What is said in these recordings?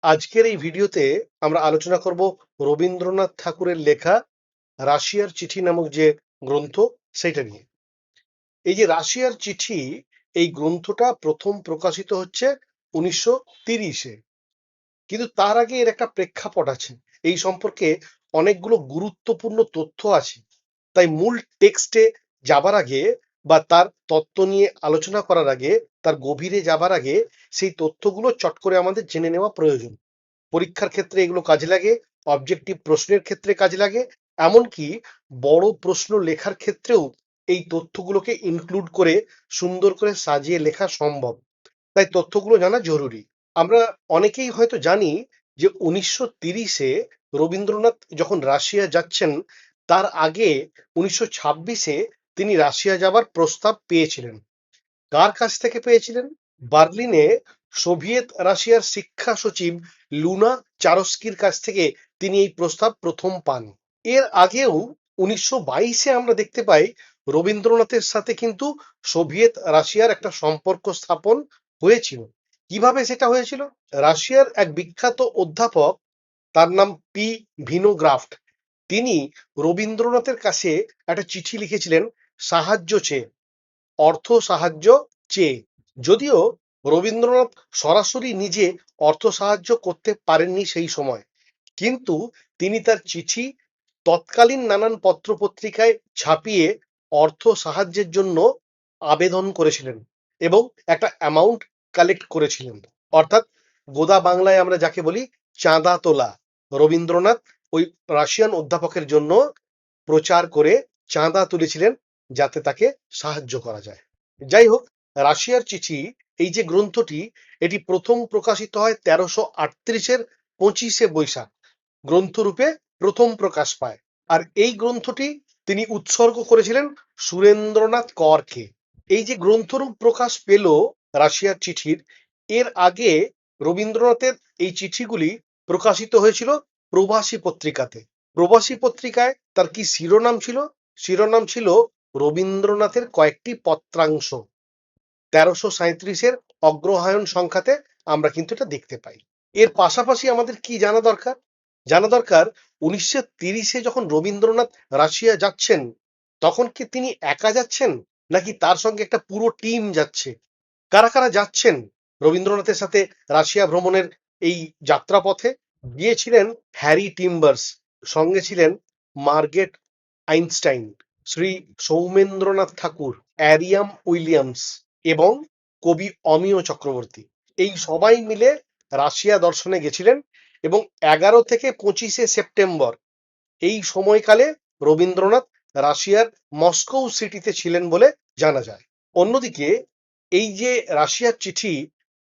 আজকের এই ভিডিওতে আমরা আলোচনা করব রবীন্দ্রনাথ ঠাকুরের লেখা রাশিয়ার চিঠি নামক যে গ্রন্থ সেটা নিয়ে। এই যে রাশিয়ার চিঠি, এই গ্রন্থটা প্রথম প্রকাশিত হচ্ছে 1930-এ, কিন্তু তার আগে এর একটা প্রেক্ষাপট আছে। এই সম্পর্কে অনেকগুলো গুরুত্বপূর্ণ তথ্য আছে, তাই মূল টেক্সটে যাবার আগে বা তার তত্ত্ব নিয়ে আলোচনা করার আগে, তার গভীরে যাবার আগে সেই তথ্যগুলো চট করে আমাদের জেনে নেওয়া প্রয়োজন। পরীক্ষার ক্ষেত্রে এগুলো কাজে লাগে, অবজেক্টিভ প্রশ্নের ক্ষেত্রে কাজে লাগে, এমনকি বড় প্রশ্ন লেখার ক্ষেত্রেও এই তথ্যগুলোকে ইনক্লুড করে সুন্দর করে সাজিয়ে লেখা সম্ভব। তাই তথ্যগুলো জানা জরুরি। আমরা অনেকেই হয়তো জানি যে 1930-এ রবীন্দ্রনাথ যখন রাশিয়া যাচ্ছেন, তার আগে 1926-এ তিনি রাশিয়া যাবার প্রস্তাব পেয়েছিলেন। কার কাছ থেকে পেয়েছিলেন? বার্লিনে সোভিয়েত রাশিয়ার শিক্ষা সচিব লুনা চারস্কির কাছ থেকে তিনি এই প্রস্তাব প্রথম পান। এর আগেও 1922-এ আমরা দেখতে পাই রবীন্দ্রনাথের সাথে কিন্তু সোভিয়েত রাশিয়ার একটা সম্পর্ক স্থাপন হয়েছিল। কিভাবে সেটা হয়েছিল? রাশিয়ার এক বিখ্যাত অধ্যাপক, তার নাম পি ভিনোগ্রাফট, তিনি রবীন্দ্রনাথের কাছে একটা চিঠি লিখেছিলেন সাহায্য চেয়ে, অর্থ সাহায্য চেয়ে। যদিও রবীন্দ্রনাথ সরাসরি নিজে অর্থ সাহায্য করতে পারেননি সেই সময়, কিন্তু তিনি তার চিঠি তৎকালীন নানান পত্রপত্রিকায় ছাপিয়ে অর্থ সাহায্যের জন্য আবেদন করেছিলেন এবং একটা অ্যামাউন্ট কালেক্ট করেছিলেন। অর্থাৎ গোদা বাংলায় আমরা যাকে বলি চাঁদা তোলা। রবীন্দ্রনাথ ওই রাশিয়ান অধ্যাপকের জন্য প্রচার করে চাঁদা তুলেছিলেন যাতে তাকে সাহায্য করা যায়। যাই হোক, রাশিয়ার চিঠি, এই যে গ্রন্থটি, এটি প্রথম প্রকাশিত হয় 1338-এর 25শে বৈশাখ গ্রন্থরূপে প্রথম প্রকাশ পায়। আর এই গ্রন্থটি তিনি উৎসর্গ করেছিলেন সুরেন্দ্রনাথ করকে। এই যে গ্রন্থরূপ প্রকাশ পেল রাশিয়ার চিঠির, এর আগে রবীন্দ্রনাথের এই চিঠিগুলি প্রকাশিত হয়েছিল প্রবাসী পত্রিকাতে। প্রবাসী পত্রিকায় তার কি শিরোনাম ছিল? শিরোনাম ছিল রবীন্দ্রনাথের কয়েকটি পত্রাংশ। 1337-এর অগ্রহায়ণ সংখ্যাতে আমরা কিন্তু এটা দেখতে পাই। এর পাশাপাশি আমাদের কি জানা দরকার? জানা দরকার 1930-এ যখন রবীন্দ্রনাথ রাশিয়া যাচ্ছেন, তখন কি তিনি একা যাচ্ছেন নাকি তার সঙ্গে একটা পুরো টিম যাচ্ছে? কারা কারা যাচ্ছেন রবীন্দ্রনাথের সাথে রাশিয়া ভ্রমণের এই যাত্রাপথে? গিয়েছিলেন হ্যারি টিম্বার্স, সঙ্গে ছিলেন মার্গেট আইনস্টাইন, শ্রী সৌমেন্দ্রনাথ ঠাকুর, অ্যারিয়াম উইলিয়ামস এবং কবি অমিয় চক্রবর্তী। এই সবাই মিলে রাশিয়া দর্শনে গেছিলেন এবং 11 থেকে 25শে সেপ্টেম্বর এই সময়কালে রবীন্দ্রনাথ রাশিয়ার মস্কো সিটিতে ছিলেন বলে জানা যায়। অন্যদিকে এই যে রাশিয়ার চিঠি,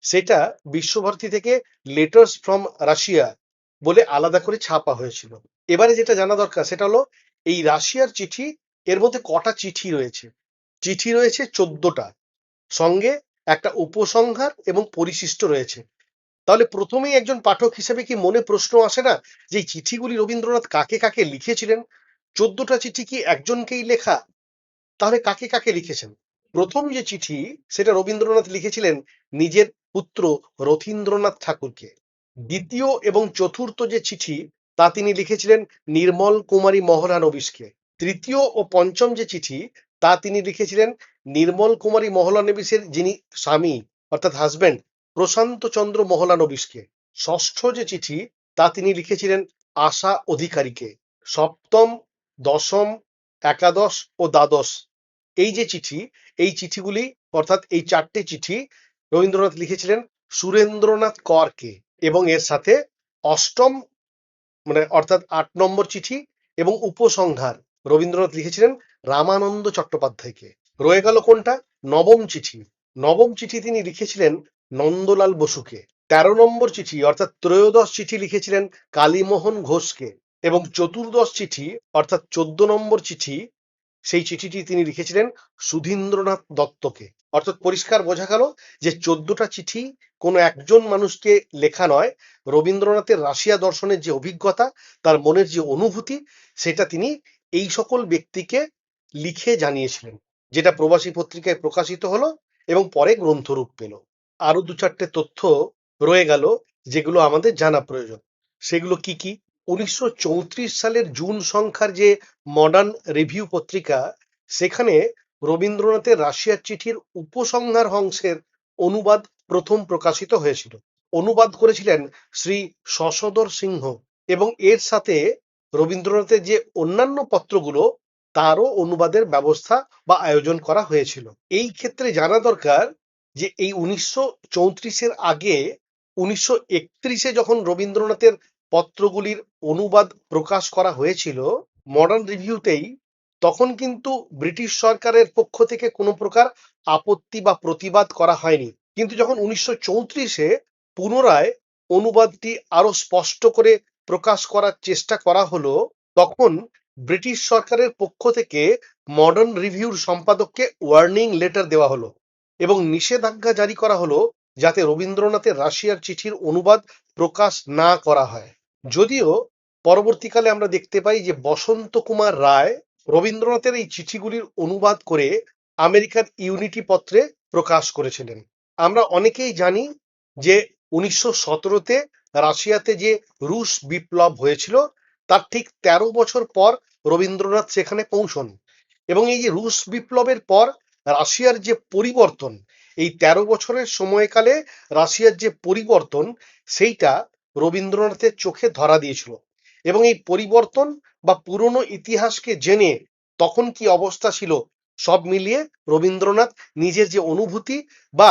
সেটা বিশ্বভারতী থেকে লেটার্স ফ্রম রাশিয়া বলে আলাদা করে ছাপা হয়েছিল। এবারে যেটা জানা দরকার সেটা হলো এই রাশিয়ার চিঠি, এর মধ্যে কটা চিঠি রয়েছে? চিঠি রয়েছে 14টা, সঙ্গে একটা উপসংহার এবং পরিশিষ্ট রয়েছে। তাহলে প্রথমেই একজন পাঠক হিসেবে কি মনে প্রশ্ন আসে না যে এই চিঠিগুলি রবীন্দ্রনাথ কাকে কাকে লিখেছিলেন? 14টা চিঠি কি একজনকেই লেখা? তাহলে কাকে কাকে লিখেছেন? প্রথম যে চিঠি, সেটা রবীন্দ্রনাথ লিখেছিলেন নিজের পুত্র রথীন্দ্রনাথ ঠাকুরকে। দ্বিতীয় এবং চতুর্থ যে চিঠি, তা তিনি লিখেছিলেন নির্মল কুমারী মহলানবিশকে। তৃতীয় ও পঞ্চম যে চিঠি, তা তিনি লিখেছিলেন নির্মল কুমারী মহলানবিশের যিনি স্বামী অর্থাৎ হাজবেন্ড, প্রশান্ত চন্দ্র মহলানবিশকে। ষষ্ঠ যে চিঠি, তা তিনি লিখেছিলেন আশা অধিকারীকে। সপ্তম, দশম, একাদশ ও দ্বাদশ এই যে চিঠি, এই চিঠিগুলি অর্থাৎ এই 4টে চিঠি রবীন্দ্রনাথ লিখেছিলেন সুরেন্দ্রনাথ করকে এবং এর সাথে অষ্টম মানে অর্থাৎ 8 নম্বর চিঠি এবং উপসংহার রবীন্দ্রনাথ লিখেছিলেন রামানন্দ চট্টোপাধ্যায়কে। রয়ে গেল কোনটা? নবম চিঠি। নবম চিঠি তিনি লিখেছিলেন নন্দলাল বসুকে। 13 নম্বর চিঠি অর্থাৎ ত্রয়োদশ চিঠি লিখেছিলেন কালীমোহন ঘোষকে এবং চতুর্দশ চিঠি অর্থাৎ 14 নম্বর চিঠি, সেই চিঠিটি তিনি লিখেছিলেন সুধীন্দ্রনাথ দত্তকে। অর্থাৎ পরিষ্কার বোঝা গেল যে 14টা চিঠি কোনো একজন মানুষকে লেখা নয়, রবীন্দ্রনাথের রাশিয়া দর্শনের যে অভিজ্ঞতা, তার মনের যে অনুভূতি, সেটা তিনি এই সকল ব্যক্তিকে লিখে জানিয়েছিলেন, যেটা প্রবাসী পত্রিকায় প্রকাশিত হলো এবং পরে গ্রন্থরূপ পেল। আরো 2-4টে তথ্য রয়ে গেল, যেগুলো আমাদের জানা প্রয়োজন। সেগুলো কি কি? 1934 সালের জুন সংখ্যার যে মডার্ন রিভিউ পত্রিকা, সেখানে রবীন্দ্রনাথের রাশিয়ার চিঠির উপসংহার অংশের অনুবাদ প্রথম প্রকাশিত হয়েছিল। অনুবাদ করেছিলেন শ্রী শশধর সিংহ, এবং এর সাথে রবীন্দ্রনাথের যে অন্যান্য পত্রগুলো তারও অনুবাদের ব্যবস্থা বা আয়োজন করা হয়েছিল। এই ক্ষেত্রে জানা দরকার যে এই 1934-এর আগে 1931-এ যখন রবীন্দ্রনাথের পত্রগুলির অনুবাদ প্রকাশ করা হয়েছিল মডার্ন রিভিউতেই, তখন কিন্তু ব্রিটিশ সরকারের পক্ষ থেকে কোনো প্রকার আপত্তি বা প্রতিবাদ করা হয়নি। কিন্তু যখন 1934-এ পুনরায় অনুবাদটি আরো স্পষ্ট করে প্রকাশ করার চেষ্টা করা হলো, তখন ব্রিটিশ সরকারের পক্ষ থেকে মডার্ন রিভিউর সম্পাদককে ওয়ার্নিং লেটার দেওয়া হলো এবং নিষেধাজ্ঞা জারি করা হলো যাতে রবীন্দ্রনাথের রাশিয়ার চিঠির অনুবাদ প্রকাশ না করা হয়। যদিও পরবর্তীকালে আমরা দেখতে পাই যে বসন্ত কুমার রায় রবীন্দ্রনাথের এই চিঠিগুলির অনুবাদ করে আমেরিকার ইউনিটি পত্রে প্রকাশ করেছিলেন। আমরা অনেকেই জানি যে 1917-তে রাশিয়াতে যে রুশ বিপ্লব হয়েছিল তার ঠিক 13 বছর পর রবীন্দ্রনাথ সেখানে পৌঁছন, এবং এই যে রুশ বিপ্লবের পর রাশিয়ার যে পরিবর্তন, এই 13 বছরের সময়কালে রাশিয়ার যে পরিবর্তন সেইটা রবীন্দ্রনাথের চোখে ধরা দিয়েছিল, এবং এই পরিবর্তন বা পুরনো ইতিহাসকে জেনে তখন কি অবস্থা ছিল সব মিলিয়ে রবীন্দ্রনাথ নিজের যে অনুভূতি বা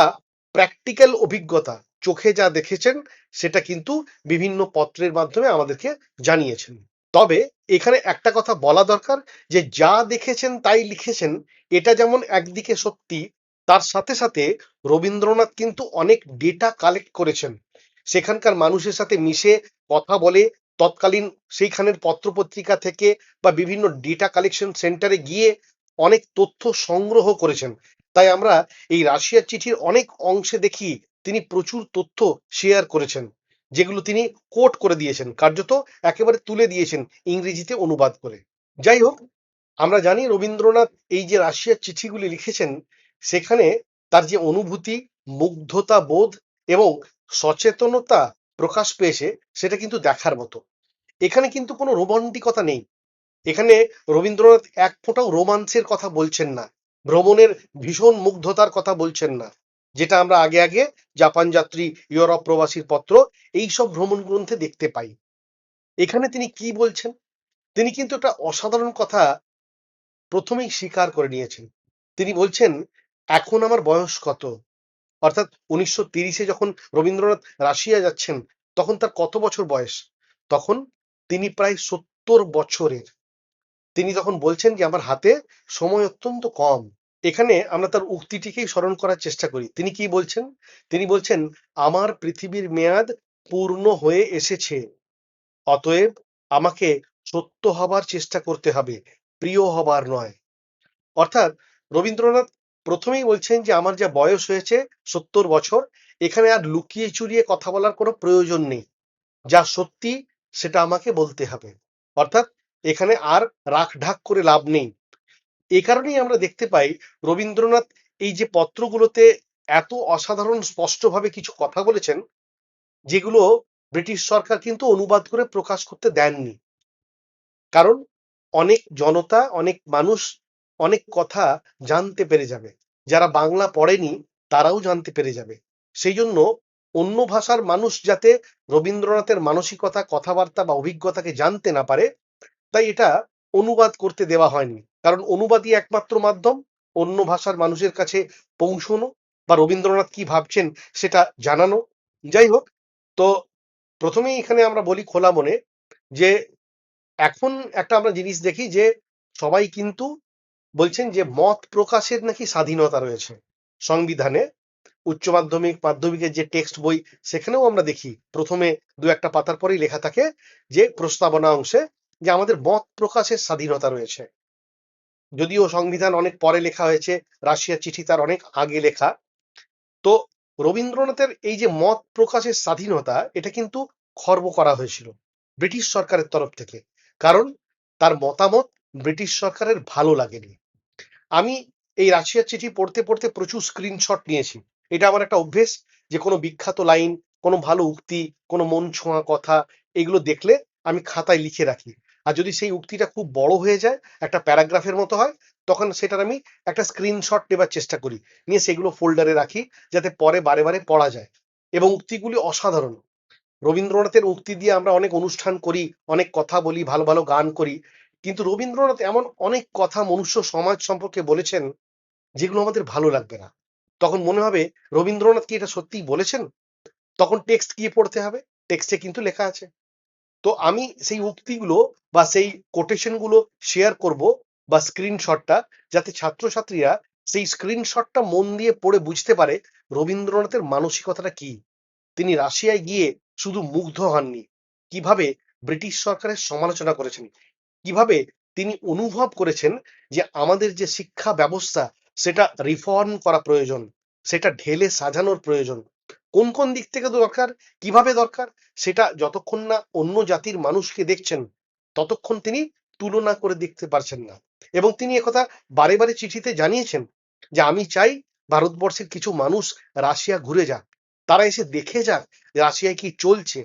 প্র্যাকটিক্যাল অভিজ্ঞতা চোখে যা দেখেছেন সেটা কিন্তু বিভিন্ন পত্রের মাধ্যমে আমাদেরকে জানিয়েছেন। তবে এখানে একটা কথা বলা দরকার যে যা দেখেছেন তাই লিখেছেন, এটা যেমন একদিকে সত্যি, তার সাথে সাথে রবীন্দ্রনাথ কিন্তু অনেক ডেটা কালেক্ট করেছেন, সেখানকার মানুষের সাথে মিশে কথা বলে তৎকালীন সেইখানের পত্রপত্রিকা থেকে বা বিভিন্ন ডেটা কালেকশন সেন্টারে গিয়ে অনেক তথ্য সংগ্রহ করেছেন। তাই আমরা এই রাশিয়ার চিঠির অনেক অংশে দেখি তিনি প্রচুর তথ্য শেয়ার করেছেন, যেগুলো তিনি কোট করে দিয়েছেন, কার্যত একেবারে তুলে দিয়েছেন ইংরেজিতে অনুবাদ করে। যাই হোক, আমরা জানি রবীন্দ্রনাথ এই যে রাশিয়ার চিঠিগুলি লিখেছেন সেখানে তার যে অনুভূতি, মুগ্ধতা বোধ এবং সচেতনতা প্রকাশ পেয়েছে সেটা কিন্তু দেখার মতো। এখানে কিন্তু কোনো রোমান্টিকতা নেই। এখানে রবীন্দ্রনাথ এক ফোঁটাও রোমান্সের কথা বলছেন না, ভ্রমণের ভীষণ মুগ্ধতার কথা বলছেন না, যেটা আমরা আগে আগে জাপান যাত্রী, ইউরোপ প্রবাসীর পত্র, এইসব ভ্রমণ গ্রন্থে দেখতে পাই। এখানে তিনি কি বলছেন? তিনি কিন্তু একটা অসাধারণ কথা প্রথমেই স্বীকার করে নিয়েছেন। তিনি বলছেন, এখন আমার বয়স কত? অর্থাৎ 1930-এ যখন রবীন্দ্রনাথ রাশিয়া যাচ্ছেন তখন তার কত বছর বয়স? তখন তিনি প্রায় 70 বছরের। তিনি তখন বলছেন যে আমার হাতে সময় অত্যন্ত কম। এখানে আমরা তার উক্তিটিকেই স্মরণ করার চেষ্টা করি। তিনি কি বলছেন? তিনি বলছেন, আমার পৃথিবীর মেয়াদ পূর্ণ হয়ে এসেছে, অতএব আমাকে সত্য হবার চেষ্টা করতে হবে, প্রিয় হবার নয়। অর্থাৎ রবীন্দ্রনাথ প্রথমেই বলছেন যে আমার যা বয়স হয়েছে 70 বছর, এখানে আর লুকিয়ে চুরিয়ে কথা বলার কোনো প্রয়োজন নেই, যা সত্যি সেটা আমাকে বলতে হবে। অর্থাৎ এখানে আর রাখ ঢাক করে লাভ নেই। এই কারণেই আমরা দেখতে পাই রবীন্দ্রনাথ এই যে পত্রগুলোতে এত অসাধারণ স্পষ্টভাবে কিছু কথা বলেছেন, যেগুলো ব্রিটিশ সরকার কিন্তু অনুবাদ করে প্রকাশ করতে দেননি। কারণ অনেক জনতা, অনেক মানুষ অনেক কথা জানতে পেরে যাবে, যারা বাংলা পড়েনি তারাও জানতে পেরে যাবে। সেই জন্য অন্য ভাষার মানুষ যাতে রবীন্দ্রনাথের মানসিকতা, কথাবার্তা বা অভিজ্ঞতাকে জানতে না পারে, তাই এটা অনুবাদ করতে দেওয়া হয়নি। কারণ অনুবাদই একমাত্র মাধ্যম অন্য ভাষার মানুষের কাছে পৌঁছানো বা রবীন্দ্রনাথ কি ভাবছেন সেটা জানানো। যাই হোক, তো প্রথমেই এখানে আমরা বলি খোলা মনে যে এখন একটা আমরা জিনিস দেখি যে সবাই কিন্তু বলছেন যে মত প্রকাশের নাকি স্বাধীনতা রয়েছে সংবিধানে। উচ্চ মাধ্যমিক, মাধ্যমিকের যে টেক্সট বই সেখানেও আমরা দেখি প্রথমে দু একটা পাতার পরেই লেখা থাকে যে প্রস্তাবনা অংশে যে আমাদের মত প্রকাশের স্বাধীনতা রয়েছে। যদিও সংবিধান অনেক পরে লেখা হয়েছে, রাশিয়ার চিঠি তার অনেক আগে লেখা। তো রবীন্দ্রনাথের এই যে মত প্রকাশের স্বাধীনতা, এটা কিন্তু খর্ব করা হয়েছিল ব্রিটিশ সরকারের তরফ থেকে, কারণ তার মতামত ব্রিটিশ সরকারের ভালো লাগেনি। আমি এই রাশিয়ার চিঠি পড়তে পড়তে প্রচুর স্ক্রিনশট নিয়েছি। এটা আমার একটা অভ্যেস যে কোনো বিখ্যাত লাইন কোনো ভালো উক্তি, কোনো মন ছোঁয়া কথা এগুলো দেখলে আমি খাতায় লিখে রাখি। আর যদি সেই উক্তিটা খুব বড় হয়ে যায়, একটা প্যারাগ্রাফের মতো হয়, তখন সেটার আমি একটা স্ক্রিনশট নেবার চেষ্টা করি, নিয়ে সেগুলো ফোল্ডারে রাখি যাতে পরে বারে বারে পড়া যায়। এবং উক্তিগুলি অসাধারণ। রবীন্দ্রনাথের উক্তি দিয়ে আমরা অনেক অনুষ্ঠান করি, অনেক কথা বলি, ভালো ভালো গান করি, কিন্তু রবীন্দ্রনাথ এমন অনেক কথা মনুষ্য সমাজ সম্পর্কে বলেছেন যেগুলো আমাদের ভালো লাগবে না। তখন মনে হবে রবীন্দ্রনাথ কি এটা সত্যিই বলেছেন? তখন টেক্সট গিয়ে পড়তে হবে, টেক্সটে কিন্তু লেখা আছে। তো আমি সেই উক্তিগুলো বা সেই কোটেশন গুলো শেয়ার করব, বা স্ক্রিনশটটা, যাতে ছাত্রছাত্রীরা সেই স্ক্রিনশটটা মন দিয়ে পড়ে বুঝতে পারে রবীন্দ্রনাথের মানসিকতাটা কি। তিনি রাশিয়ায় গিয়ে শুধু মুগ্ধ হননি, কিভাবে ব্রিটিশ সরকারের সমালোচনা করেছেন, কিভাবে তিনি অনুভব করেছেন যে আমাদের যে শিক্ষা ব্যবস্থা সেটা রিফর্ম করা প্রয়োজন, সেটা ঢেলে সাজানোর প্রয়োজন, কোন কোন দিক থেকে দরকার, কিভাবে দরকার, সেটা যতক্ষণ না অন্য জাতির মানুষকে দেখছেন ততক্ষণ তিনি তুলনা করে দেখতে পারছেন না। এবং তিনি একথা বারে বারে চিঠিতে জানিয়েছেন যে আমি চাই ভারতবর্ষের কিছু মানুষ রাশিয়া ঘুরে যাক, তারা এসে দেখে যাক রাশিয়ায় কি চলছে,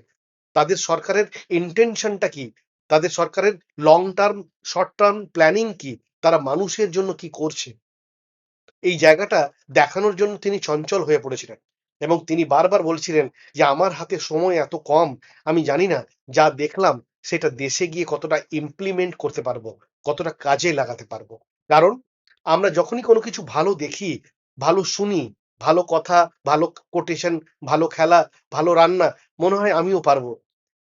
তাদের সরকারের ইন্টেনশনটা কি, তাদের সরকারের long term short term planning কি, তারা মানুষের জন্য কি করছে। এই জায়গাটা দেখানোর জন্য তিনি চঞ্চল হয়ে পড়েছিলেন, এবং তিনি বারবার বলছিলেন যে আমার হাতে সময় এত কম, আমি জানি না যা দেখলাম সেটা দেশে গিয়ে কতটা ইমপ্লিমেন্ট করতে পারবো, কতটা কাজে লাগাতে পারবো। কারণ আমরা যখনই কোনো কিছু ভালো দেখি, ভালো শুনি, ভালো কথা, ভালো কোটেশন, ভালো খেলা, ভালো রান্না, মনে হয় আমিও পারবো।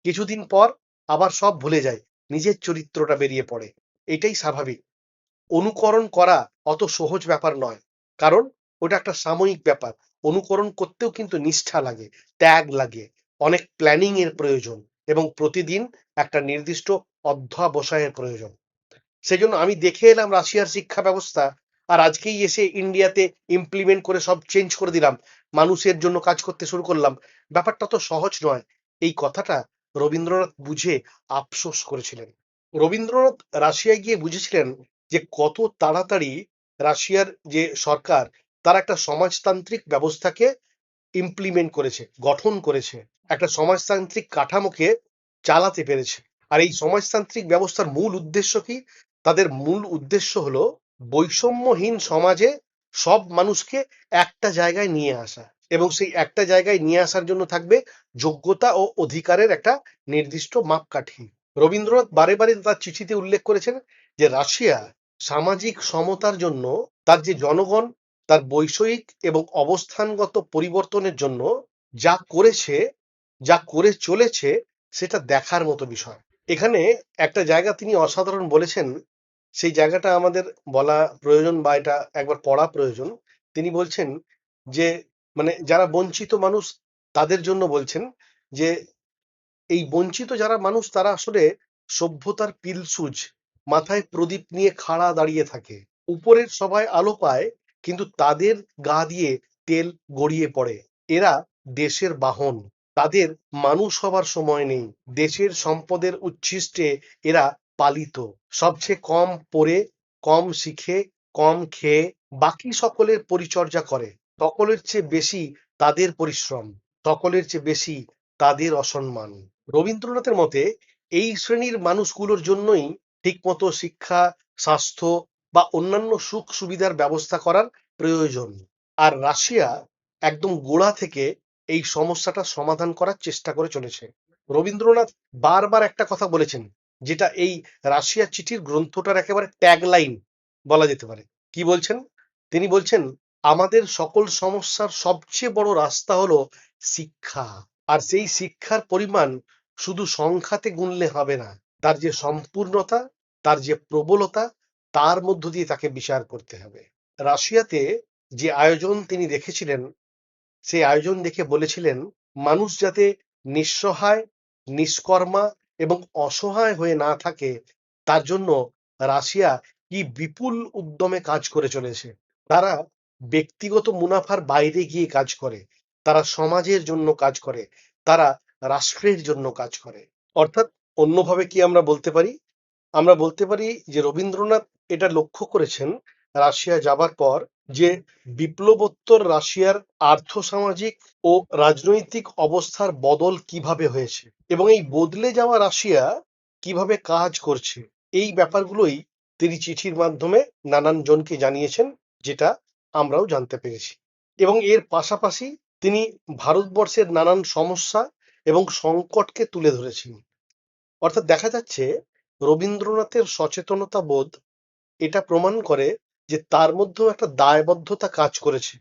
কিছুদিন পর আবার সব ভুলে যায়, নিজের চরিত্রটা বেরিয়ে পড়ে। এটাই স্বাভাবিক। অনুকরণ করা অত সহজ ব্যাপার নয়, কারণ ওটা একটা সাময়িক ব্যাপার। অনুকরণ করতেও কিন্তু নিষ্ঠা লাগে, ত্যাগ লাগে, অনেক প্ল্যানিং এর প্রয়োজন, এবং প্রতিদিন একটা নির্দিষ্ট অধ্যবসায়ের প্রয়োজন। সেজন্য আমি দেখে এলাম রাশিয়ার শিক্ষা ব্যবস্থা, আর আজকেই এসে ইন্ডিয়াতে ইমপ্লিমেন্ট করে সব চেঞ্জ করে দিলাম, মানুষের জন্য কাজ করতে শুরু করলাম। ব্যাপারটা তো সহজ নয়। এই কথাটা রবীন্দ্রনাথ বুঝে আফসোস করেছিলেন। রবীন্দ্রনাথ রাশিয়ায় গিয়ে বুঝেছিলেন যে কত তাড়াতাড়ি রাশিয়ার যে সরকার, তারা একটা সমাজতান্ত্রিক ব্যবস্থাকে ইমপ্লিমেন্ট করেছে, গঠন করেছে, একটা সমাজতান্ত্রিক কাঠামোকে চালাতে পেরেছে। আর এই সমাজতান্ত্রিক ব্যবস্থার মূল উদ্দেশ্য কি? তাদের মূল উদ্দেশ্য হলো বৈষম্যহীন সমাজে সব মানুষকে একটা জায়গায় নিয়ে আসা, এবং সেই একটা জায়গায় নিয়ে আসার জন্য থাকবে যোগ্যতা ও অধিকারের একটা নির্দিষ্ট মাপকাঠি। রবীন্দ্রনাথ বারে বারে তার চিঠিতে উল্লেখ করেছেন যে রাশিয়া সামাজিক সমতার জন্য তার যে জনগণ, তার বৈষয়িক এবং অবস্থানগত পরিবর্তনের জন্য যা করেছে, যা করে চলেছে, সেটা দেখার মতো বিষয়। এখানে একটা জায়গা তিনি অসাধারণ বলেছেন, সেই জায়গাটা আমাদের বলা প্রয়োজন, বা এটা একবার পড়া প্রয়োজন। তিনি বলছেন যে মানে যারা বঞ্চিত মানুষ তাদের জন্য বলছেন যে এই বঞ্চিত যারা মানুষ তারা আসলে সভ্যতার পিলসুজ, মাথায় প্রদীপ নিয়ে খাড়া দাঁড়িয়ে থাকে, উপরের সবাই আলো পায় কিন্তু তাদের গা দিয়ে তেল গড়িয়ে পড়ে। এরা দেশের বাহন, তাদের মানুষ হবার সময় নেই, দেশের সম্পদের উচ্ছিষ্টে এরা পালিত, সবচেয়ে কম পড়ে, কম শিখে, কম খেয়ে বাকি সকলের পরিচর্যা করে, সকলের চেয়ে বেশি তাদের পরিশ্রম, সকলের চেয়ে বেশি তাদের অসম্মান। রবীন্দ্রনাথের মতে এই শ্রেণীর মানুষগুলোর জন্যই ঠিকমতো শিক্ষা, স্বাস্থ্য বা অন্যান্য সুখ সুবিধার ব্যবস্থা করার প্রয়োজন। আর রাশিয়া একদম গোড়া থেকে এই সমস্যাটা সমাধান করার চেষ্টা করে চলেছে। রবীন্দ্রনাথ বারবার একটা কথা বলেছেন, যেটা এই রাশিয়া চিঠির গ্রন্থটার একেবারে ট্যাগলাইন বলা যেতে পারে। কি বলছেন? তিনি বলছেন, আমাদের সকল সমস্যার সবচেয়ে বড় রাস্তা হলো শিক্ষা। আর সেই শিক্ষার পরিমাণ শুধু সংখ্যাতে গুনলে হবে না, তার যে সম্পূর্ণতা, তার যে প্রবলতা, তার মধ্য দিয়ে তাকে বিচার করতে হবে। রাশিয়াতে যে আয়োজন তিনি দেখেছিলেন, সেই আয়োজন দেখে বলেছিলেন মানুষ যাতে নিঃসহায়, নিষ্কর্মা এবং অসহায় হয়ে না থাকে, তার জন্য রাশিয়া কি বিপুল উদ্যমে কাজ করে চলেছে। তারা ব্যক্তিগত মুনাফার বাইরে গিয়ে কাজ করে, তারা সমাজের জন্য কাজ করে, তারা রাষ্ট্রের জন্য কাজ করে। অর্থাৎ অন্যভাবে কি আমরা বলতে পারি? আমরা বলতে পারি যে রবীন্দ্রনাথ এটা লক্ষ্য করেছেন রাশিয়া যাবার পর, যে বিপ্লবোত্তর রাশিয়ার আর্থসামাজিক ও রাজনৈতিক অবস্থার বদল কিভাবে হয়েছে এবং এই বদলে যাওয়া রাশিয়া কিভাবে কাজ করছে, এই ব্যাপারগুলোই তিনি চিঠির মাধ্যমে নানান জনকে জানিয়েছেন, যেটা আমরাও জানতে পেরেছি। এবং এর পাশাপাশি তিনি ভারতবর্ষের নানান সমস্যা এবং সংকটকে তুলে ধরেছেন। অর্থাৎ দেখা যাচ্ছে রবীন্দ্রনাথের সচেতনতা বোধ এটা প্রমাণ করে যে তার মধ্যেও একটা দায়বদ্ধতা কাজ করেছে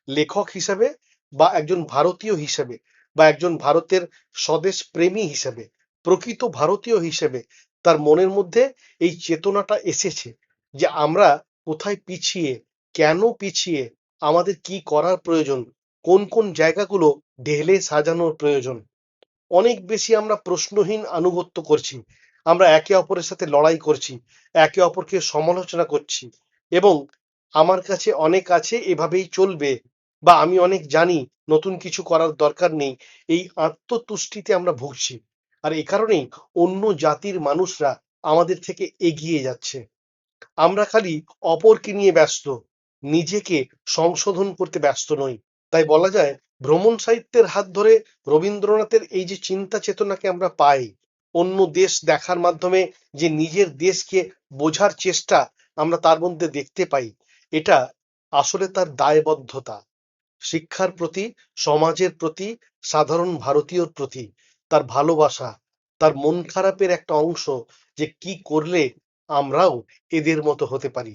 লেখক হিসেবে, বা একজন ভারতীয় হিসেবে, বা একজন ভারতের স্বদেশ প্রেমী হিসেবে, প্রকৃত ভারতীয় হিসেবে তার মনের মধ্যে এই চেতনাটা এসেছে যে আমরা কোথায় পিছিয়ে, কেন পিছিয়ে, আমাদের কি করার প্রয়োজন, কোন কোন জায়গাগুলো ঢেলে সাজানোর প্রয়োজন। অনেক বেশি আমরা প্রশ্নহীন আনুগত্য করছি, আমরা একে অপরের সাথে লড়াই করছি, একে অপরকে সমালোচনা করছি, এবং আমার কাছে অনেক আছে, এভাবেই চলবে, বা আমি অনেক জানি, নতুন কিছু করার দরকার নেই, এই আত্মতুষ্টিতে আমরা ভুগছি। আর এ কারণেই অন্য জাতির মানুষরা আমাদের থেকে এগিয়ে যাচ্ছে। আমরা খালি অপরকে নিয়ে ব্যস্ত, নিজেকে সংশোধন করতে ব্যস্ত নই। তাই বলা যায় ভ্রমণ সাহিত্যের হাত ধরে রবীন্দ্রনাথের এই যে চিন্তা চেতনাকে আমরা পাই, অন্য দেশ দেখার মাধ্যমে যে নিজের দেশকে বোঝার চেষ্টা আমরা তার মধ্যে দেখতে পাই, এটা আসলে তার দায়বদ্ধতা শিক্ষার প্রতি, সমাজের প্রতি, সাধারণ ভারতীয়র প্রতি তার ভালোবাসা, তার মন খারাপের একটা অংশ, যে কি করলে আমরাও এদের মতো হতে পারি।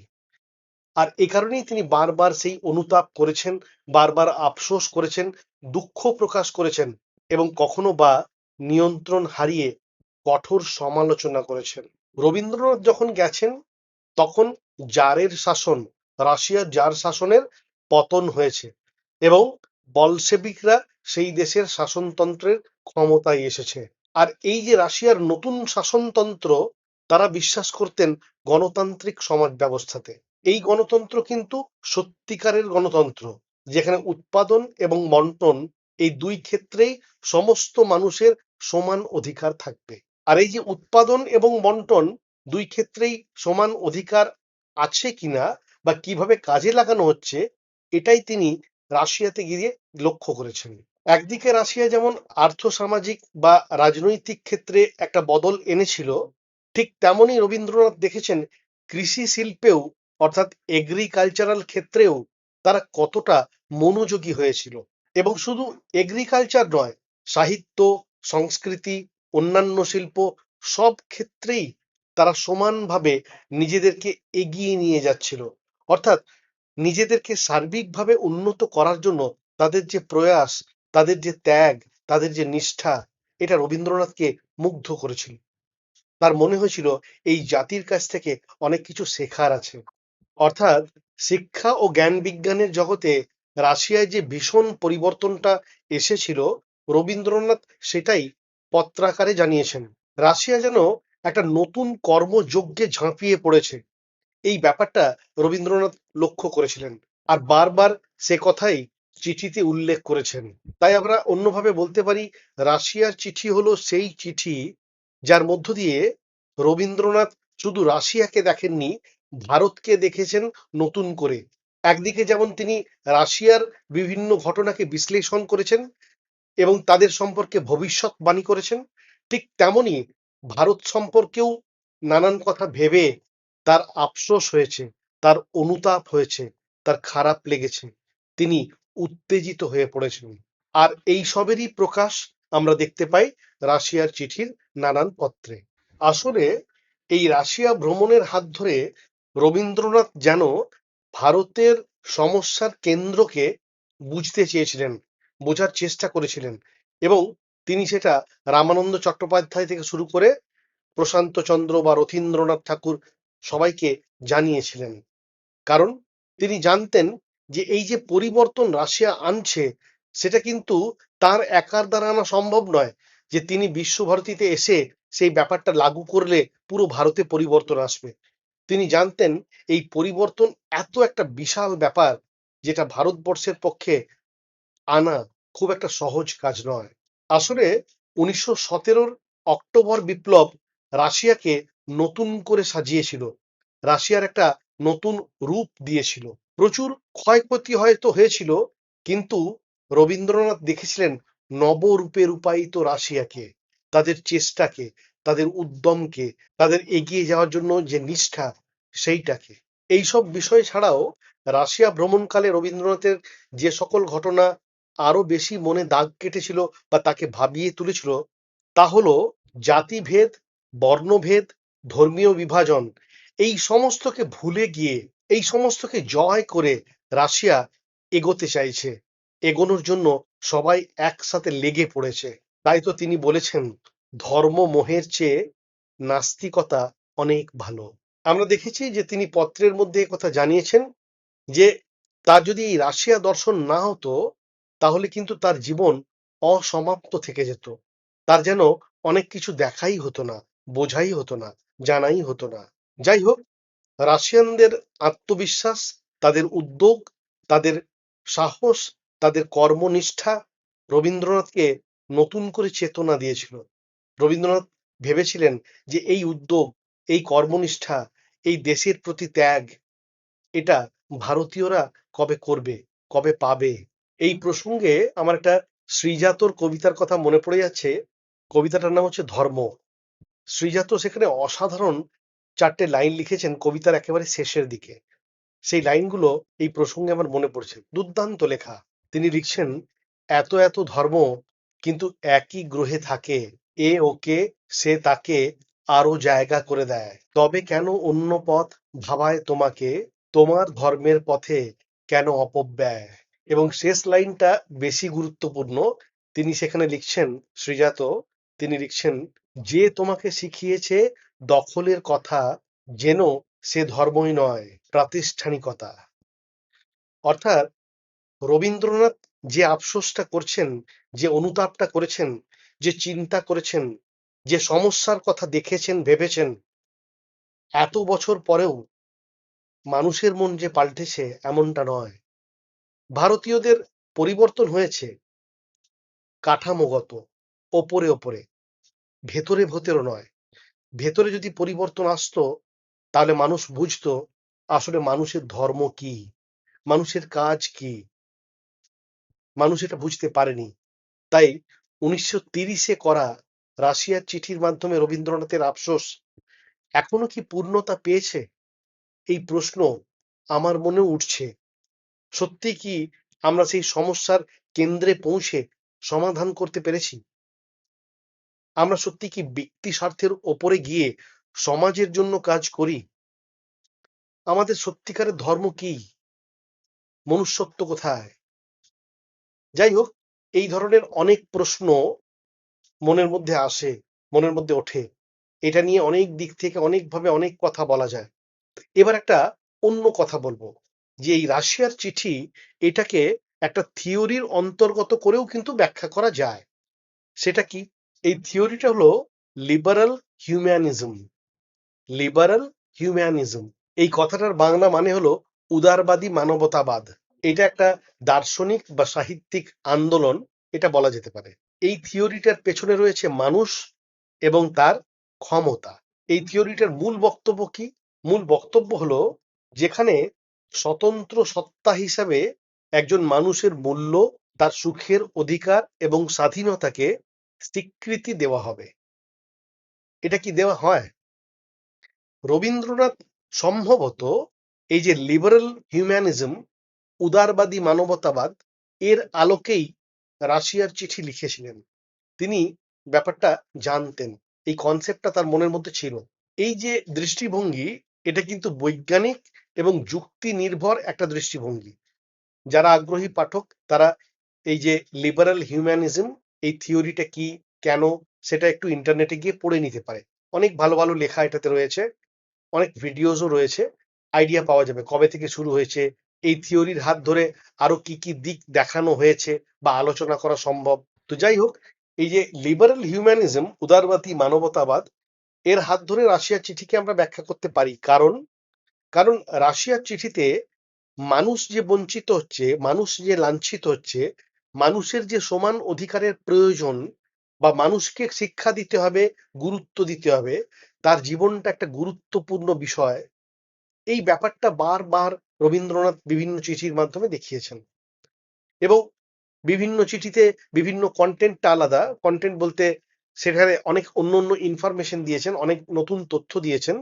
আর এ কারণেই তিনি বারবার সেই অনুতাপ করেছেন, বারবার আফসোস করেছেন, দুঃখ প্রকাশ করেছেন, এবং কখনো বা নিয়ন্ত্রণ হারিয়ে কঠোর সমালোচনা করেছেন। রবীন্দ্রনাথ যখন গেছেন তখন জারের শাসন, রাশিয়ার জার শাসনের পতন হয়েছে এবং বলশেবিকরা সেই দেশের শাসনতন্ত্রের ক্ষমতায় এসেছে। আর এই যে রাশিয়ার নতুন শাসনতন্ত্র, তারা বিশ্বাস করতেন গণতান্ত্রিক সমাজ ব্যবস্থাতে। এই গণতন্ত্র কিন্তু সত্যিকারের গণতন্ত্র, যেখানে উৎপাদন এবং বন্টন এই দুই ক্ষেত্রেই সমস্ত মানুষের সমান অধিকার থাকবে। আর এই যে উৎপাদন এবং বন্টন দুই ক্ষেত্রেই সমান অধিকার আছে কিনা বা কিভাবে কাজে লাগানো হচ্ছে, এটাই তিনি রাশিয়াতে গিয়ে লক্ষ্য করেছেন। একদিকে রাশিয়া যেমন আর্থসামাজিক বা রাজনৈতিক ক্ষেত্রে একটা বদল এনেছিল, ঠিক তেমনই রবীন্দ্রনাথ দেখেছেন কৃষি শিল্পেও, অর্থাৎ এগ্রিকালচারাল ক্ষেত্রেও তারা কতটা মনোযোগী হয়েছিল। এবং শুধু এগ্রিকালচার নয়, সাহিত্য, সংস্কৃতি, অন্যান্য শিল্প, সব ক্ষেত্রেই তারা সমানভাবে নিজেদেরকে এগিয়ে নিয়ে যাচ্ছিল। অর্থাৎ নিজেদেরকে সার্বিকভাবে উন্নত করার জন্য তাদের যে প্রয়াস, তাদের যে ত্যাগ, তাদের যে নিষ্ঠা, এটা রবীন্দ্রনাথকে মুগ্ধ করেছিল। তার মনে হয়েছিল এই জাতির কাছ থেকে অনেক কিছু শেখার আছে। অর্থাৎ শিক্ষা ও জ্ঞান বিজ্ঞানের জগতে রাশিয়ায় যে ভীষণ পরিবর্তনটা এসেছিল, রবীন্দ্রনাথ সেটাই পত্রাকারে জানিয়েছেন। রাশিয়া যেন একটা নতুন কর্মযজ্ঞে ঝাঁপিয়ে পড়েছে, এই ব্যাপারটা রবীন্দ্রনাথ লক্ষ্য করেছিলেন, আর বারবার সে কথাই চিঠিতে উল্লেখ করেছেন। তাই আমরা অন্যভাবে বলতে পারি, রাশিয়ার চিঠি হলো সেই চিঠি যার মধ্য দিয়ে রবীন্দ্রনাথ শুধু রাশিয়াকে দেখেননি, ভারতকে দেখেছেন নতুন করে। একদিকে যেমন তিনি রাশিয়ার বিভিন্ন ঘটনাকে বিশ্লেষণ করেছেন এবং তাদের সম্পর্কে ভবিষ্যৎবাণী করেছেন, ঠিক তেমনি ভারত সম্পর্কেও নানান কথা ভেবে তার আফসোস হয়েছে, তার অনুতাপ হয়েছে, তার খারাপ লেগেছে, তিনি উত্তেজিত হয়ে পড়েছেন। আর এই সবেরই প্রকাশ আমরা দেখতে পাই রাশিয়ার চিঠির নানান পত্রে। আসলে এই রাশিয়া ভ্রমণের হাত ধরে রবীন্দ্রনাথ যেন ভারতের সমস্যার কেন্দ্রকে বুঝতে চেয়েছিলেন, বোঝার চেষ্টা করেছিলেন, এবং তিনি সেটা রামানন্দ চট্টোপাধ্যায় থেকে শুরু করে প্রশান্ত চন্দ্র বা রথীন্দ্রনাথ ঠাকুর সবাইকে জানিয়েছিলেন। কারণ তিনি জানতেন যে এই যে পরিবর্তন রাশিয়া আনছে, সেটা কিন্তু তার একার দ্বারা আনা সম্ভব নয়, যে তিনি বিশ্বভারতীতে এসে সেই ব্যাপারটা লাগু করলে পুরো ভারতে পরিবর্তন আসবে। তিনি জানতেন এই পরিবর্তন এত একটা বিশাল ব্যাপার, যেটা ভারতবর্ষের পক্ষে আনা খুব একটা সহজ কাজ নয়। আসলে 1917 অক্টোবর বিপ্লব রাশিয়াকে নতুন করে সাজিয়েছিল, রাশিয়ার একটা নতুন রূপ দিয়েছিল। প্রচুর ক্ষয়ক্ষতি হয়তো হয়েছিল, কিন্তু রবীন্দ্রনাথ দেখেছিলেন নবরূপে রূপায়িত রাশিয়াকে, তাদের চেষ্টাকে, তাদের উদ্যমকে, তাদের এগিয়ে যাওয়ার জন্য যে নিষ্ঠা, সেইটাকে। এইসব বিষয় ছাড়াও রাশিয়া ভ্রমণকালে রবীন্দ্রনাথের যে সকল ঘটনা আরো বেশি মনে দাগ কেটেছিল বা তাকে ভাবিয়ে তুলেছিল, তা হলো জাতিভেদ, বর্ণভেদ, ধর্মীয় বিভাজন, এই সমস্তকে ভুলে গিয়ে, এই সমস্তকে জয় করে রাশিয়া এগোতে চাইছে, এগোনোর জন্য সবাই একসাথে লেগে পড়েছে। তাই তো তিনি বলেছেন, ধর্ম মোহের চেয়ে নাস্তিকতা অনেক ভালো। আমরা দেখেছি যে তিনি পত্রের মধ্যে কথা জানিয়েছেন যে তার যদি এই রাশিয়া দর্শন না হতো, তাহলে কিন্তু তার জীবন অসমাপ্ত থেকে যেত। তার যেন অনেক কিছু দেখাই হতো না, বোঝাই হতো না, জানাই হতো না। যাই হোক, রাশিয়ানদের আত্মবিশ্বাস, তাদের উদ্যোগ, তাদের সাহস, তাদের কর্মনিষ্ঠা রবীন্দ্রনাথকে নতুন করে চেতনা দিয়েছিল। রবীন্দ্রনাথ ভেবেছিলেন যে এই উদ্যোগ, এই কর্মনিষ্ঠা, এই দেশের প্রতি ত্যাগ, এটা ভারতীয়রা কবে করবে, কবে পাবে। এই প্রসঙ্গে আমার একটা শ্রীজাতর কবিতার কথা মনে পড়ে যাচ্ছে। কবিতাটার নাম হচ্ছে ধর্ম। শ্রীজাত সেখানে অসাধারণ 4টে লাইন লিখেছেন কবিতার একেবারে শেষের দিকে। সেই লাইনগুলো এই প্রসঙ্গে আমার মনে পড়ছে। দুর্দান্ত লেখা। তিনি লিখছেন, এত এত ধর্ম কিন্তু একই গ্রহে থাকে, এ ওকে, সে তাকে আরো জায়গা করে দেয়। তবে কেন অন্য পথ ভাবায় তোমাকে, তোমার ধর্মের পথে কেন অপব্যয়? এবং শেষ লাইনটা বেশি গুরুত্বপূর্ণ। তিনি সেখানে লিখছেন, শ্রীজাত, তিনি লিখছেন, যে তোমাকে শিখিয়েছে দখলের কথা, যেন সে ধর্মই নয়, প্রাতিষ্ঠানিকতা। অর্থাৎ রবীন্দ্রনাথ যে আফসোসটা করছেন, যে অনুতাপটা করেছেন, যে চিন্তা করেছেন, যে সমস্যার কথা দেখেছেন, ভেবেছেন, এত বছর পরেও মানুষের মন যে পাল্টেছে এমনটা নয়। ভারতীয়দের পরিবর্তন হয়েছে কাঠামোগত, ওপরে ওপরে, ভেতরে ভেতরে নয়। ভেতরে যদি পরিবর্তন আসতো, তাহলে মানুষ বুঝতো আসলে মানুষের ধর্ম কি, মানুষের কাজ কি। মানুষ এটা বুঝতে পারেনি। তাই 1930-এ করা রাশিয়ার চিঠির মাধ্যমে রবীন্দ্রনাথের আফসোস এখনো কি পূর্ণতা পেয়েছে? এই প্রশ্ন আমার মনেও উঠছে। সত্যি কি আমরা সেই সমস্যার কেন্দ্রে পৌঁছে সমাধান করতে পেরেছি? আমরা সত্যি কি ব্যক্তি স্বার্থের ওপরে গিয়ে সমাজের জন্য কাজ করি? আমাদের সত্যিকারের ধর্ম কি? মনুষ্যত্ব কোথায়? যাই হোক, এই ধরনের অনেক প্রশ্ন মনের মধ্যে আসে, মনের মধ্যে ওঠে। এটা নিয়ে অনেক দিক থেকে অনেকভাবে অনেক কথা বলা যায়। এবার একটা অন্য কথা বলবো, যে এই রাশিয়ার চিঠি, এটাকে একটা থিওরির অন্তর্গত করেও কিন্তু ব্যাখ্যা করা যায়। সেটা কি? এই থিওরিটা হলো লিবারাল হিউম্যানিজম। লিবারাল হিউম্যানিজম, এই কথাটার বাংলা মানে হলো উদারবাদী মানবতাবাদ। এটা একটা দার্শনিক বা সাহিত্যিক আন্দোলন, এটা বলা যেতে পারে। এই থিওরিটার পেছনে রয়েছে মানুষ এবং তার ক্ষমতা। এই থিওরিটার মূল বক্তব্য কি? মূল বক্তব্য হলো, যেখানে স্বতন্ত্র সত্তা হিসাবে একজন মানুষের মূল্য, তার সুখের অধিকার এবং স্বাধীনতাকে স্বীকৃতি দেওয়া হবে। এটা কি দেওয়া হয়? রবীন্দ্রনাথ সম্ভবত এই যে লিবারাল হিউম্যানিজম, উদারবাদী মানবতাবাদ, এর আলোকেই রাশিয়ার চিঠি লিখেছিলেন। তিনি ব্যাপারটা জানতেন, এই কনসেপ্টটা তার মনের মধ্যে ছিল। এই যে দৃষ্টিভঙ্গি, এটা কিন্তু বৈজ্ঞানিক এবং যুক্তি নির্ভর একটা দৃষ্টিভঙ্গি। যারা আগ্রহী পাঠক, তারা এই যে লিবারাল হিউম্যানিজম, এই থিওরিটা কি, কেন, সেটা একটু ইন্টারনেটে গিয়ে পড়ে নিতে পারে। অনেক ভালো ভালো লেখা এটাতে রয়েছে, অনেক ভিডিওসও রয়েছে। আইডিয়া পাওয়া যাবে কবে থেকে শুরু হয়েছে, এই থিওরির হাত ধরে আরো কি কি দিক দেখানো হয়েছে বা আলোচনা করা সম্ভব। তো যাই হোক, এই যে লিবারাল হিউম্যানিজম, উদারবাদী মানবতাবাদ, এর হাত ধরে রাশিয়ার চিঠিকে আমরা ব্যাখ্যা করতে পারি। কারণ কারণ রাশিয়ার চিঠিতে মানুষ যে বঞ্চিত হচ্ছে, মানুষ যে লাঞ্ছিত হচ্ছে, মানুষের যে সমান অধিকারের প্রয়োজন, বা মানুষকে শিক্ষা দিতে হবে, গুরুত্ব দিতে হবে, তার জীবনটা একটা গুরুত্বপূর্ণ বিষয়, এই ব্যাপারটা বারবার রবীন্দ্রনাথ বিভিন্ন চিঠির মাধ্যমে দেখিয়েছেন এবং বিভিন্ন চিঠিতে বিভিন্ন কন্টেন্টটা আলাদা। কন্টেন্ট বলতে সেখানে অনেক অন্য অন্য ইনফরমেশন দিয়েছেন, অনেক নতুন তথ্য দিয়েছেন,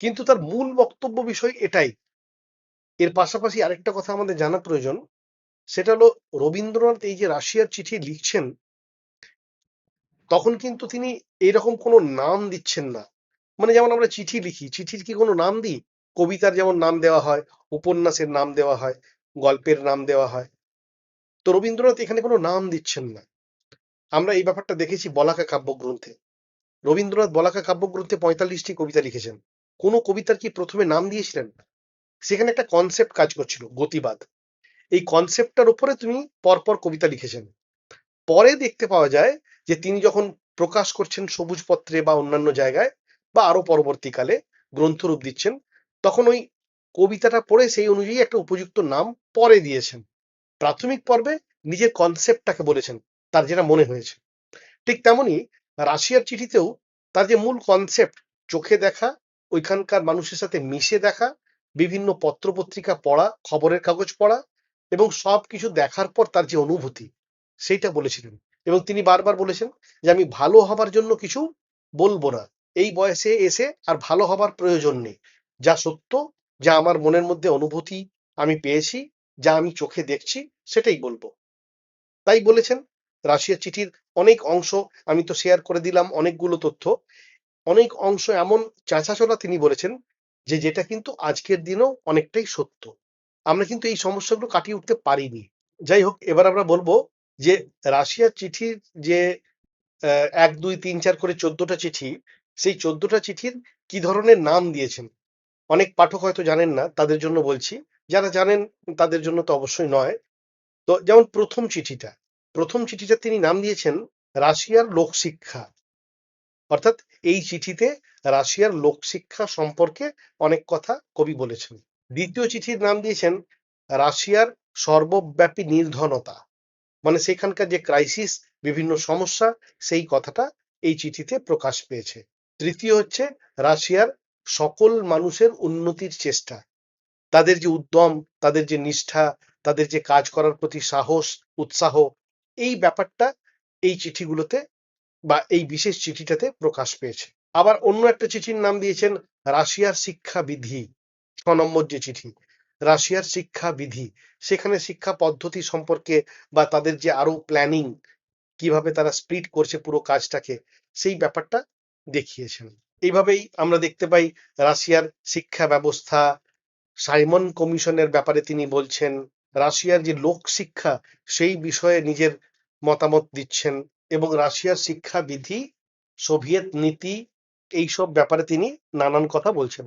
কিন্তু তার মূল বক্তব্য বিষয় এটাই। এর পাশাপাশি আরেকটা কথা আমাদের জানা প্রয়োজন, সেটা হলো রবীন্দ্রনাথ এই যে রাশিয়ার চিঠি লিখছেন, তখন কিন্তু তিনি এরকম কোনো নাম দিচ্ছেন না। মানে যেমন আমরা চিঠি লিখি, চিঠির কি কোনো নাম দিই? কবিতার যেমন নাম দেওয়া হয়, উপন্যাসের নাম দেওয়া হয়, গল্পের নাম দেওয়া হয়। তো রবীন্দ্রনাথ এখানে কোনো নাম দিচ্ছেন না। আমরা এই ব্যাপারটা দেখেছি বলাকা কাব্যগ্রন্থে। রবীন্দ্রনাথ বলাকা কাব্যগ্রন্থে ৪৫টি কবিতা লিখেছেন। কোনো কবিতার কি প্রথমে নাম দিয়েছিলেন? সেখানে একটা কনসেপ্ট কাজ করছিল, গতিবাদ। এই কনসেপ্টটার উপরে তিনি পরপর কবিতা লিখেছেন। পরে দেখতে পাওয়া যায় যে তিনি যখন প্রকাশ করছেন সবুজ পত্রে বা অন্যান্য জায়গায় বা আরো পরবর্তীকালে গ্রন্থরূপ দিচ্ছেন, তখন ওই কবিতাটা পড়ে সেই অনুযায়ী একটা উপযুক্ত নাম পরে দিয়েছেন। প্রাথমিক পর্বে নিজের কনসেপ্টটাকে বলেছেন, তার যেটা মনে হয়েছে। ঠিক তেমনি রাশিয়ার চিঠিতেও তার যে মূল কনসেপ্ট, চোখে দেখা, ওইখানকার মানুষের সাথে মিশে দেখা, বিভিন্ন পত্রপত্রিকা পড়া, খবরের কাগজ পড়া এবং সবকিছু দেখার পর তার যে অনুভূতি, সেইটা বলেছিলেন। এবং তিনি বারবার বলেছেন যে আমি ভালো হবার জন্য কিছু বলবো না, এই বয়সে এসে আর ভালো হবার প্রয়োজন নেই, যা সত্য, যা আমার মনের মধ্যে অনুভূতি আমি পেয়েছি, যা আমি চোখে দেখছি, সেটাই বলবো। তাই বলেছেন। রাশিয়ার চিঠির অনেক অংশ আমি তো শেয়ার করে দিলাম, অনেকগুলো তথ্য। অনেক অংশ এমন চাঁচাছোলা তিনি বলেছেন যে যেটা কিন্তু আজকের দিনেও অনেকটাই সত্য। আমরা কিন্তু এই সমস্যাগুলো কাটিয়ে উঠতে পারিনি। যাই হোক, এবার আমরা বলবো যে রাশিয়ার চিঠির যে ১, ২, ৩, ৪ করে ১৪টা চিঠি, সেই ১৪টা চিঠির কি ধরনের নাম দিয়েছেন। অনেক পাঠক হয়তো জানেন না, তাদের জন্য বলছি। যারা জানেন তাদের জন্য তো অবশ্যই নয়। তো যেমন প্রথম চিঠিটা তিনি নাম দিয়েছেন রাশিয়ার লোকশিক্ষা। অর্থাৎ এই চিঠিতে রাশিয়ার লোকশিক্ষা সম্পর্কে অনেক কথা কবি বলেছেন। দ্বিতীয় চিঠির নাম দিয়েছেন রাশিয়ার সর্বব্যাপী নির্ধনতা, মানে সেখানকার যে ক্রাইসিস, বিভিন্ন সমস্যা, সেই কথাটা এই চিঠিতে প্রকাশ পেয়েছে। তৃতীয় হচ্ছে রাশিয়ার সকল মানুষের উন্নতির চেষ্টা, তাদের যে উদ্যম, তাদের যে নিষ্ঠা, তাদের যে কাজ করার প্রতি সাহস, উৎসাহ, এই ব্যাপারটা এই চিঠিগুলোতে বা এই বিশেষ চিঠিটাতে প্রকাশ পেয়েছে। আবার অন্য একটা চিঠির নাম দিয়েছেন রাশিয়ার শিক্ষা বিধি। ৬ নম্বর যে চিঠি, রাশিয়ার শিক্ষা বিধি, সেখানে শিক্ষা পদ্ধতি সম্পর্কে বা তাদের যে আরো প্ল্যানিং, কিভাবে তারা স্প্লিট করছে পুরো কাজটাকে, সেই ব্যাপারটা দেখিয়েছেন। এইভাবেই আমরা দেখতে পাই রাশিয়ার শিক্ষা ব্যবস্থা, সাইমন কমিশনের ব্যাপারে তিনি বলছেন, রাশিয়ার যে লোক শিক্ষা সেই বিষয়ে নিজের মতামত দিচ্ছেন এবং রাশিয়ার শিক্ষা বিধি, সোভিয়েত নীতি, এইসব ব্যাপারে তিনি নানান কথা বলছেন।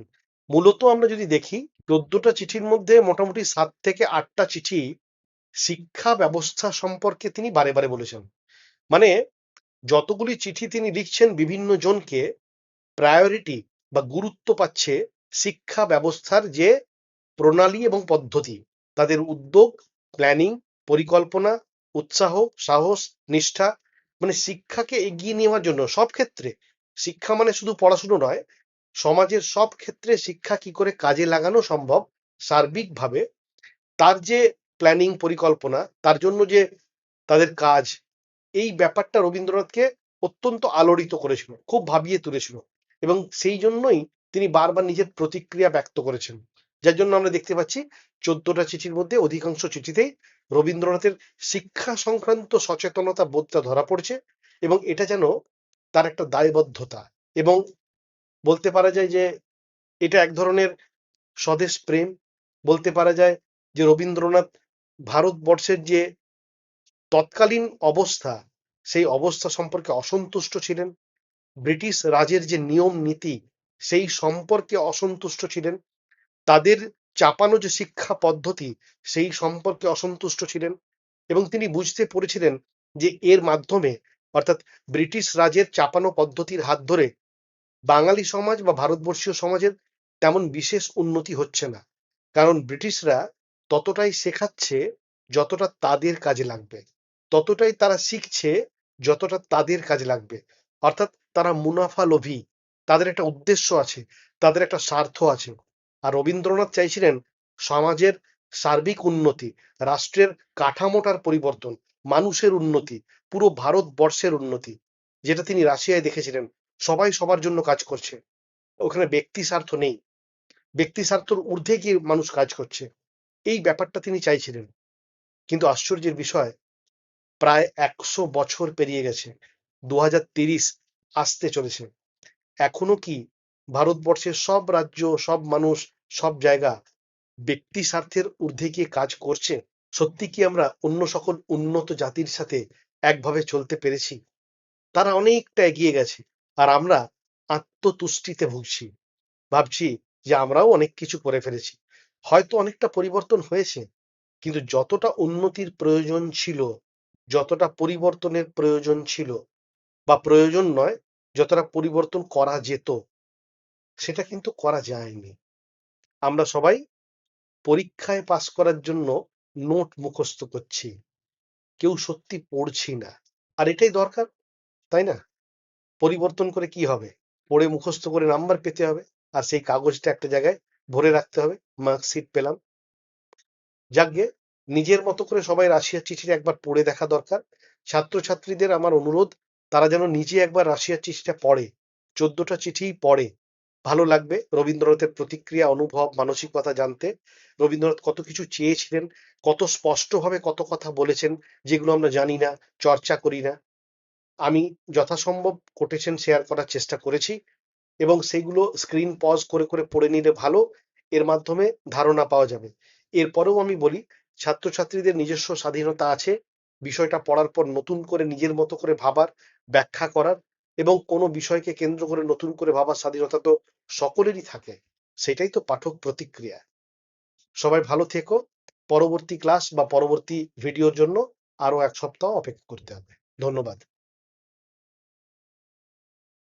মূলত আমরা যদি দেখি ১৪টা চিঠির মধ্যে মোটামুটি ৭ থেকে ৮টা চিঠি শিক্ষা ব্যবস্থা সম্পর্কে তিনি বারে বারে বলেছেন। মানে যতগুলি চিঠি তিনি লিখছেন বিভিন্ন জনকে, প্রায়োরিটি বা গুরুত্ব পাচ্ছে শিক্ষা ব্যবস্থার যে প্রণালী এবং পদ্ধতি, তাদের উদ্যোগ, প্ল্যানিং, পরিকল্পনা, উৎসাহ, সাহস, নিষ্ঠা, মানে শিক্ষাকে এগিয়ে নেওয়ার জন্য সব ক্ষেত্রে। শিক্ষা মানে শুধু পড়াশুনো নয়, সমাজের সব ক্ষেত্রে শিক্ষা কি করে কাজে লাগানো সম্ভব সার্বিকভাবে, তার যে প্ল্যানিং, পরিকল্পনা, তার জন্য যে তাদের কাজ, এই ব্যাপারটা রবীন্দ্রনাথকে অত্যন্ত আলোড়িত করেছিল, খুব ভাবিয়ে তুলেছিল এবং সেই জন্যই তিনি বারবার নিজের প্রতিক্রিয়া ব্যক্ত করেছেন। যার জন্য আমরা দেখতে পাচ্ছি ১৪টা চিঠির মধ্যে অধিকাংশ চিঠিতেই রবীন্দ্রনাথের শিক্ষা সংক্রান্ত সচেতনতা বোধটা ধরা পড়ছে এবং এটা যেন তার একটা দায়বদ্ধতা এবং বলতে পারা যায় যে এটা এক ধরনের স্বদেশ প্রেম। বলতে পারা যায় যে রবীন্দ্রনাথ ভারতবর্ষের যে তৎকালীন অবস্থা, সেই অবস্থা সম্পর্কে অসন্তুষ্ট ছিলেন। ব্রিটিশ রাজের যে নিয়ম নীতি, সেই সম্পর্কে অসন্তুষ্ট ছিলেন। তাদের চাপানো যে শিক্ষা পদ্ধতি, সেই সম্পর্কে অসন্তুষ্ট ছিলেন এবং তিনি বুঝতে পেরেছিলেন যে এর মাধ্যমে, অর্থাৎ ব্রিটিশ রাজের চাপানো পদ্ধতির হাত ধরে বাঙালি সমাজ বা ভারতবর্ষীয় সমাজের তেমন বিশেষ উন্নতি হচ্ছে না, কারণ ব্রিটিশরা ততটাই শেখাচ্ছে যতটা তাদের কাজে লাগবে, ততটাই তারা শিখছে যতটা তাদের কাজে লাগবে। অর্থাৎ তারা মুনাফা লোভী, তাদের একটা উদ্দেশ্য আছে, তাদের একটা স্বার্থ আছে। আর রবীন্দ্রনাথ চাইছিলেন সমাজের সার্বিক উন্নতি, রাষ্ট্রের কাঠামোটার পরিবর্তন, মানুষের উন্নতি, পুরো ভারতবর্ষের উন্নতি, যেটা তিনি রাশিয়ায় দেখেছিলেন। সবাই সবার জন্য কাজ করছে, ওখানে ব্যক্তি স্বার্থ নেই, ব্যক্তি স্বার্থের ঊর্ধ্বে গিয়ে মানুষ কাজ করছে, এই ব্যাপারটা তিনি চাইছিলেন। কিন্তু আশ্চর্যের বিষয়, প্রায় 100 বছর পেরিয়ে গেছে, 2030 আসতে চলেছে, এখনো কি ভারতবর্ষের সব রাজ্য, সব মানুষ, সব জায়গা ব্যক্তি স্বার্থের ঊর্ধ্বে গিয়ে কাজ করছে? সত্যি কি আমরা অন্য সকল উন্নত জাতির সাথে একভাবে চলতে পেরেছি? তারা অনেকটা এগিয়ে গেছে, আর আমরা আত্মতুষ্টিতে ভুগছি, ভাবছি যে আমরাও অনেক কিছু করে ফেলেছি। হয়তো অনেকটা পরিবর্তন হয়েছে, কিন্তু যতটা উন্নতির প্রয়োজন ছিল, যতটা পরিবর্তনের প্রয়োজন ছিল, বা প্রয়োজন নয়, যতটা পরিবর্তন করা যেত, সেটা কিন্তু করা যায়নি। আমরা সবাই পরীক্ষায় পাস করার জন্য নোট মুখস্থ করছি, কেউ সত্যি পড়ছি না। আর এটাই দরকার, তাই না? পরিবর্তন করে কি হবে? পড়ে মুখস্থ করে নাম্বার পেতে হবে, আর সেই কাগজটা একটা জায়গায় ভরে রাখতে হবে, মার্কশিট পেলাম। যাকগে, নিজের মতো করে সবাই রাশিয়ার চিঠিটা একবার পড়ে দেখা দরকার। ছাত্রছাত্রীদের আমার অনুরোধ, তারা যেন নিজে একবার রাশিয়ার চিঠিটা পড়ে, 14টা চিঠিই পড়ে। ভালো লাগবে রবীন্দ্রনাথের প্রতিক্রিয়া, অনুভব, মানসিকতা জানতে। রবীন্দ্রনাথ কত কিছু চেয়েছিলেন, কত স্পষ্টভাবে কত কথা বলেছেন, যেগুলো আমরা জানি না, চর্চা করি না। আমি যথাসম্ভব কোটেশন শেয়ার করার চেষ্টা করেছি, এবং সেগুলো স্ক্রিন পজ করে করে পড়ে নিলে ভালো, এর মাধ্যমে ধারণা পাওয়া যাবে। এরপরেও আমি বলি, ছাত্রছাত্রীদের নিজস্ব স্বাধীনতা আছে, বিষয়টা পড়ার পর নতুন করে নিজের মতো করে ভাবার, ব্যাখ্যা করার, এবং কোনো বিষয়কে কেন্দ্র করে নতুন করে ভাবার স্বাধীনতা তো সকলেরই থাকে। সেটাই তো পাঠক প্রতিক্রিয়া। সবাই ভালো থেকো। পরবর্তী ক্লাস বা পরবর্তী ভিডিওর জন্য আরো 1 সপ্তাহ অপেক্ষা করতে হবে। ধন্যবাদ।